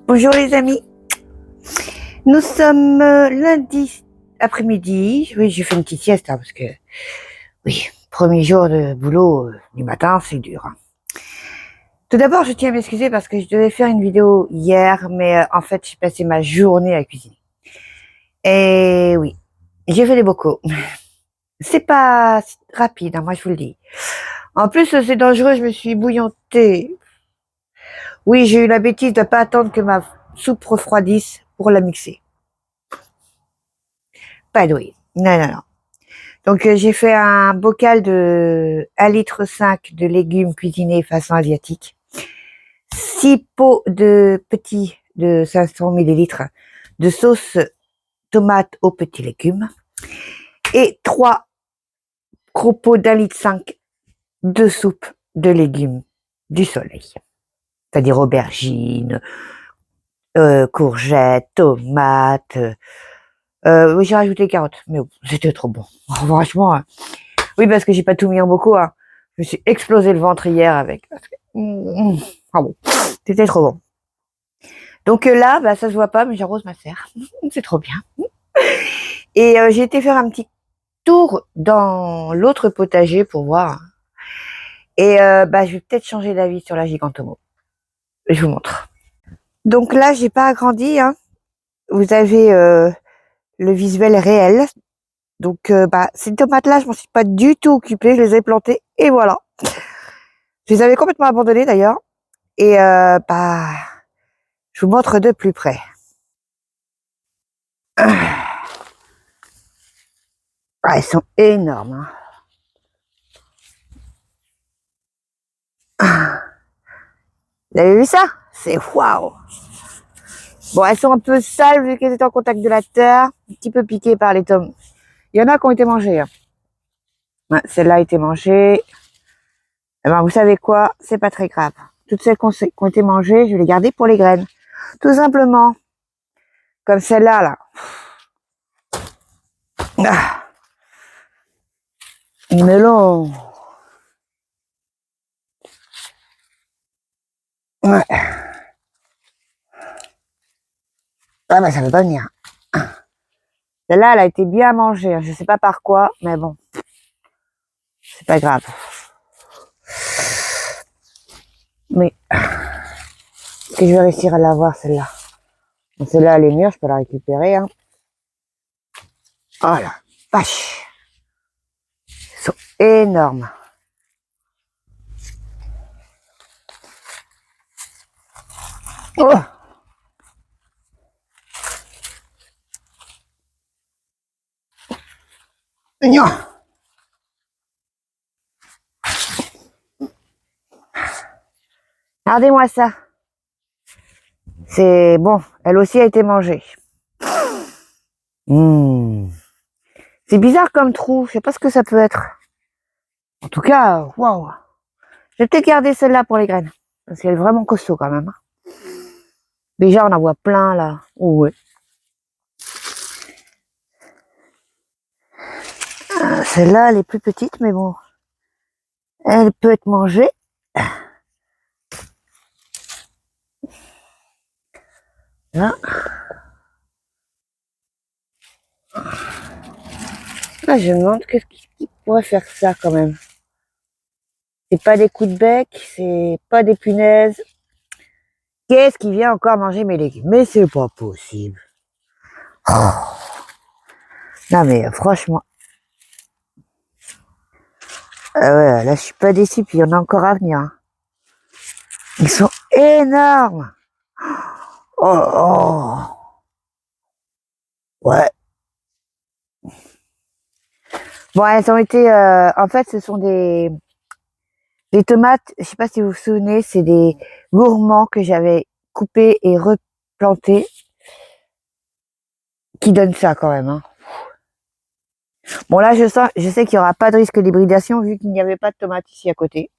Bonjour les amis, nous sommes lundi après-midi. Oui, j'ai fait une petite sieste parce que, oui, premier jour de boulot du matin, c'est dur. Tout d'abord, je tiens à m'excuser parce que je devais faire une vidéo hier, mais en fait, j'ai passé ma journée à cuisiner. Et oui, j'ai fait des bocaux. C'est pas rapide, moi je vous le dis. En plus, c'est dangereux, je me suis bouillantée. Oui, j'ai eu la bêtise de pas attendre que ma soupe refroidisse pour la mixer. Pas douille. Non, non, non. Donc j'ai fait un bocal de 1,5 litre de légumes cuisinés façon asiatique, 6 pots de petits de 500 millilitres de sauce tomate aux petits légumes et 3 gros pots d'1,5 litre de soupe de légumes du soleil, c'est-à-dire aubergines, courgettes, tomates. Oui, j'ai rajouté carottes, mais c'était trop bon. Franchement, hein. Oui, parce que j'ai pas tout mis en bocaux. Hein. Je me suis explosé le ventre hier avec. Ah bon, c'était trop bon. Donc là, bah, ça se voit pas, mais j'arrose ma serre. C'est trop bien. Et j'ai été faire un petit tour dans l'autre potager pour voir. Et bah, je vais peut-être changer d'avis sur la gigantomo. Je vous montre. Donc là, j'ai pas agrandi. Hein. Vous avez le visuel réel. Donc bah, ces tomates-là, je m'en suis pas du tout occupée. Je les ai plantées et voilà. Je les avais complètement abandonnées d'ailleurs. Et bah, je vous montre de plus près. Ah, elles sont énormes. Hein. Vous avez vu ça? C'est waouh! Bon, elles sont un peu sales vu qu'elles étaient en contact de la terre, un petit peu piquées par les tomes. Il y en a qui ont été mangées. Hein. Ouais, celle-là a été mangée. Eh ben, vous savez quoi? C'est pas très grave. Toutes celles qui ont été mangées, je vais les garder pour les graines. Tout simplement. Comme celle-là, là. Ah. Melon. Ouais. Ah ben, ça veut pas venir. Celle-là, elle a été bien mangée. Je sais pas par quoi, mais bon. C'est pas grave. Mais, est-ce que je vais réussir à l'avoir, celle-là? Bon, celle-là, elle est mûre, je peux la récupérer. Hein. Oh la vache! Ils sont énormes. Oh! Mignon! Regardez-moi ça. C'est bon, elle aussi a été mangée. Mmh. C'est bizarre comme trou, je sais pas ce que ça peut être. En tout cas, waouh. Je vais peut-être garder celle-là pour les graines. Parce qu'elle est vraiment costaud quand même. Déjà, on en voit plein là. Oh, ouais. Celle-là, elle est plus petite, mais bon. Elle peut être mangée. Là. Ah, je me demande qu'est-ce qui pourrait faire ça quand même. C'est pas des coups de bec, c'est pas des punaises. Qu'est-ce qui vient encore manger mes légumes? Mais c'est pas possible. Oh. Non mais franchement. Ouais, là je suis pas déçue, puis il y en a encore à venir. Hein. Ils sont énormes. Oh, oh. Ouais. Bon, elles ont été... en fait, ce sont des tomates, je sais pas si vous vous souvenez, c'est des gourmands que j'avais coupés et replantés qui donnent ça quand même. Hein. Bon là, je sais qu'il n'y aura pas de risque d'hybridation vu qu'il n'y avait pas de tomates ici à côté.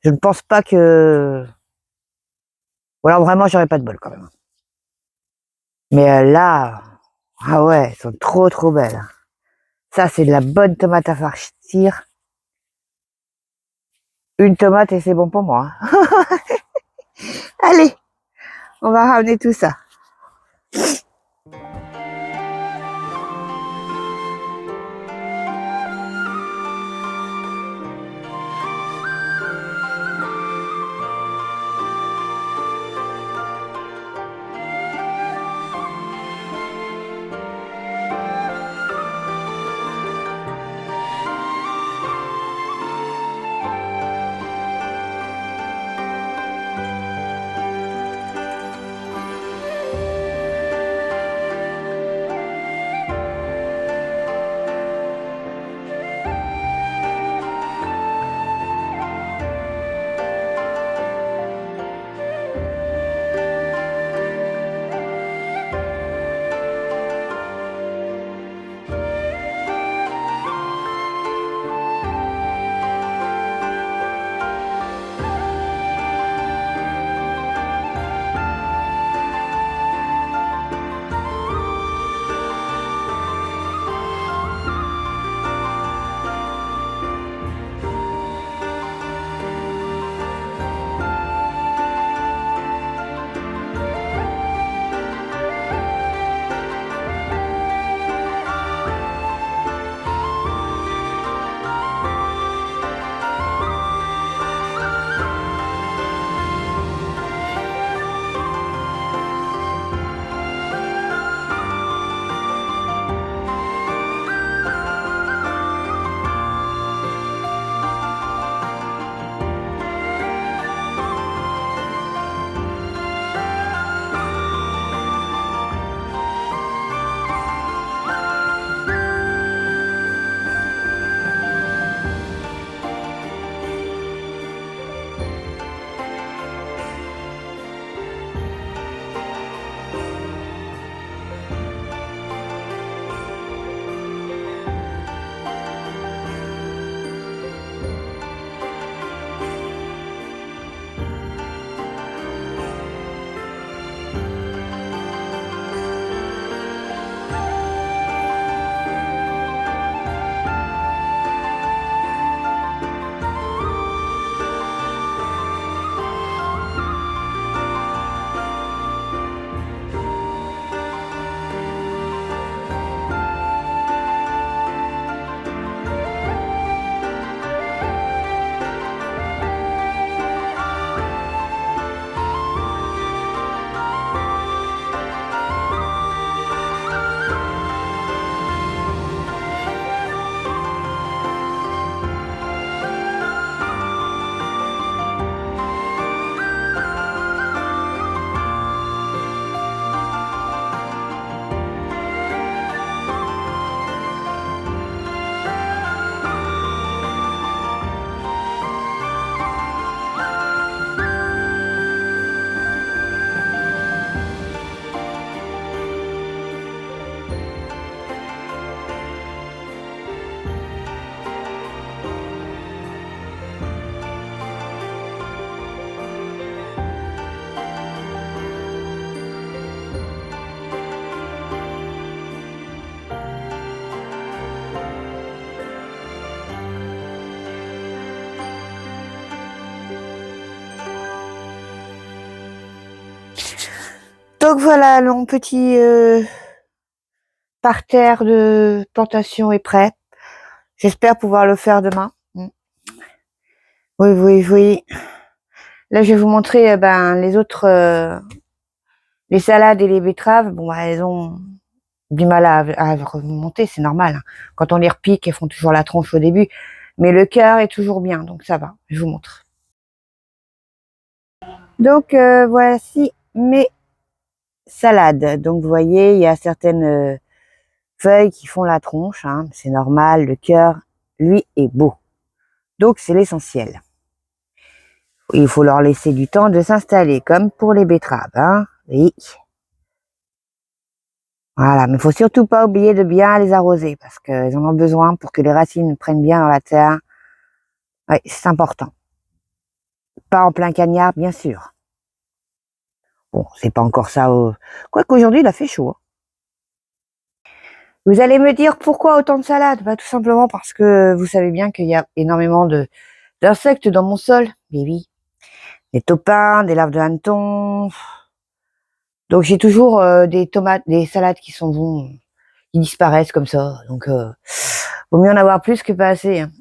Je ne pense pas que... Ou alors vraiment, j'aurais pas de bol quand même. Mais là, ah ouais, elles sont trop trop belles. Ça, c'est de la bonne tomate à farcir. Une tomate et c'est bon pour moi. Allez, On va ramener tout ça. Donc voilà, mon petit parterre de plantation est prêt. J'espère pouvoir le faire demain. Oui, oui, oui. Là, je vais vous montrer les autres, les salades et les betteraves. Bon, elles ont du mal à remonter, c'est normal. Quand on les repique, elles font toujours la tronche au début. Mais le cœur est toujours bien, donc ça va. Je vous montre. Donc, voici mes salades. Donc, vous voyez, il y a certaines feuilles qui font la tronche. Hein. C'est normal, le cœur, lui, est beau. Donc, c'est l'essentiel. Il faut leur laisser du temps de s'installer, comme pour les betteraves. Hein. Oui. Voilà, mais il faut surtout pas oublier de bien les arroser parce qu'ils en ont besoin pour que les racines prennent bien dans la terre. Oui, c'est important. Pas en plein cagnard, bien sûr. Bon, c'est pas encore ça. Quoi qu'aujourd'hui, il a fait chaud. Vous allez me dire pourquoi autant de salades? Bah, tout simplement parce que vous savez bien qu'il y a énormément d'insectes dans mon sol. Mais oui, des taupins, des larves de hannetons, Donc j'ai toujours des tomates, des salades qui sont bons, qui disparaissent comme ça. Donc vaut mieux en avoir plus que pas assez, hein.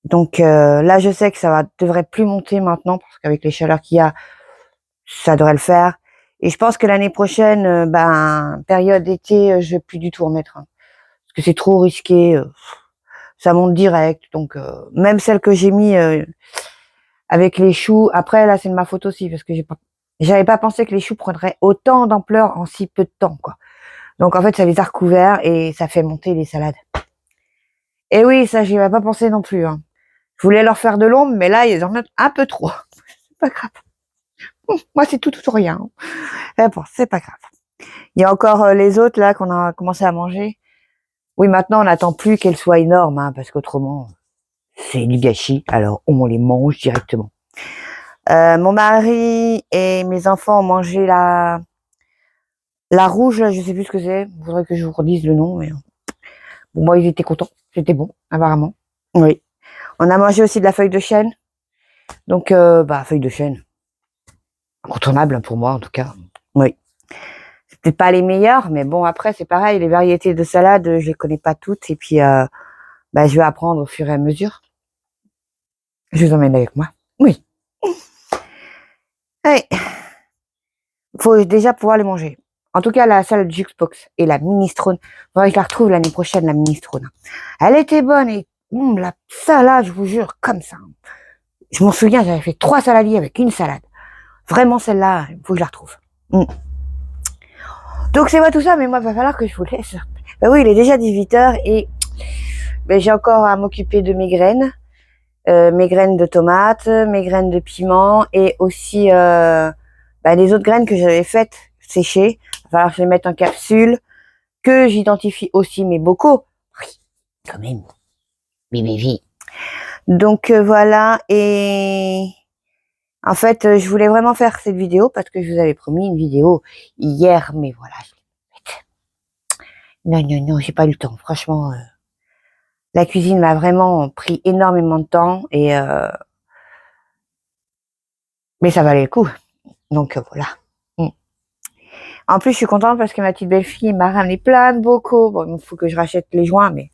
Donc là, je sais que devrait plus monter maintenant parce qu'avec les chaleurs qu'il y a, ça devrait le faire. Et je pense que l'année prochaine, période d'été, je vais plus du tout en mettre, hein, parce que c'est trop risqué. Ça monte direct. Donc même celle que j'ai mis avec les choux. Après là, c'est de ma faute aussi parce que j'avais pas pensé que les choux prendraient autant d'ampleur en si peu de temps, quoi. Donc en fait, ça les a recouverts et ça fait monter les salades. Et oui, ça, j'y avais pas pensé non plus, hein. Je voulais leur faire de l'ombre, mais là, ils en mettent un peu trop. C'est pas grave. Moi, c'est tout ou rien. Mais bon, c'est pas grave. Il y a encore les autres là qu'on a commencé à manger. Oui, maintenant, on n'attend plus qu'elles soient énormes, hein, parce qu'autrement, c'est du gâchis. Alors, on les mange directement. Mon mari et mes enfants ont mangé la rouge, là, je sais plus ce que c'est. Il faudrait que je vous redise le nom, mais bon, moi, ils étaient contents. C'était bon, apparemment. Oui. On a mangé aussi de la feuille de chêne. Donc, feuille de chêne. Incontournable pour moi, en tout cas. Oui. C'est peut-être pas les meilleures, mais bon, après, c'est pareil. Les variétés de salade, je les connais pas toutes. Et puis, je vais apprendre au fur et à mesure. Je vous emmène avec moi. Oui. Oui. Faut déjà pouvoir les manger. En tout cas, la salade Juxbox et la minestrone. Faudrait que je la retrouve l'année prochaine, la minestrone. Elle était bonne et la salade, je vous jure, comme ça. Je m'en souviens, j'avais fait 3 saladiers avec une salade. Vraiment, celle-là, il faut que je la retrouve. Donc, c'est pas tout ça, mais moi, il va falloir que je vous laisse. Oui, il est déjà 18h et j'ai encore à m'occuper de mes graines de tomates, mes graines de piment et aussi les autres graines que j'avais faites sécher. Il va falloir que je les mette en capsule, que j'identifie aussi mes bocaux. Oui, quand même. Bibi. Donc voilà, et en fait, je voulais vraiment faire cette vidéo parce que je vous avais promis une vidéo hier, mais voilà. Non, j'ai pas eu le temps. Franchement, la cuisine m'a vraiment pris énormément de temps et mais ça valait le coup. Donc voilà. En plus, je suis contente parce que ma petite belle-fille m'a ramené plein de bocaux. Bon, il faut que je rachète les joints, mais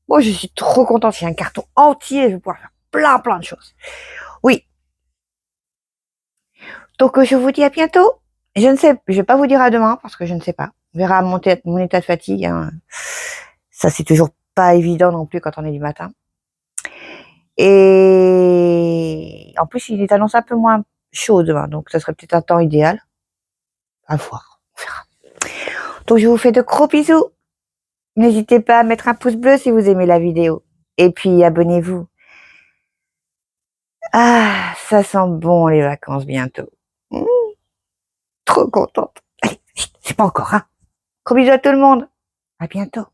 moi, je suis trop contente. J'ai un carton entier. Je vais pouvoir faire plein de choses. Oui. Donc, je vous dis à bientôt. Je ne sais, je vais pas vous dire à demain parce que je ne sais pas. On verra mon état de fatigue, hein. Ça, c'est toujours pas évident non plus quand on est du matin. Et en plus, il est annoncé un peu moins chaud demain, donc ça serait peut-être un temps idéal. À voir, on verra. Donc, je vous fais de gros bisous. N'hésitez pas à mettre un pouce bleu si vous aimez la vidéo. Et puis, abonnez-vous. Ah, ça sent bon les vacances bientôt. Mmh, trop contente. Allez, c'est pas encore, hein. Gros bisous à tout le monde. À bientôt.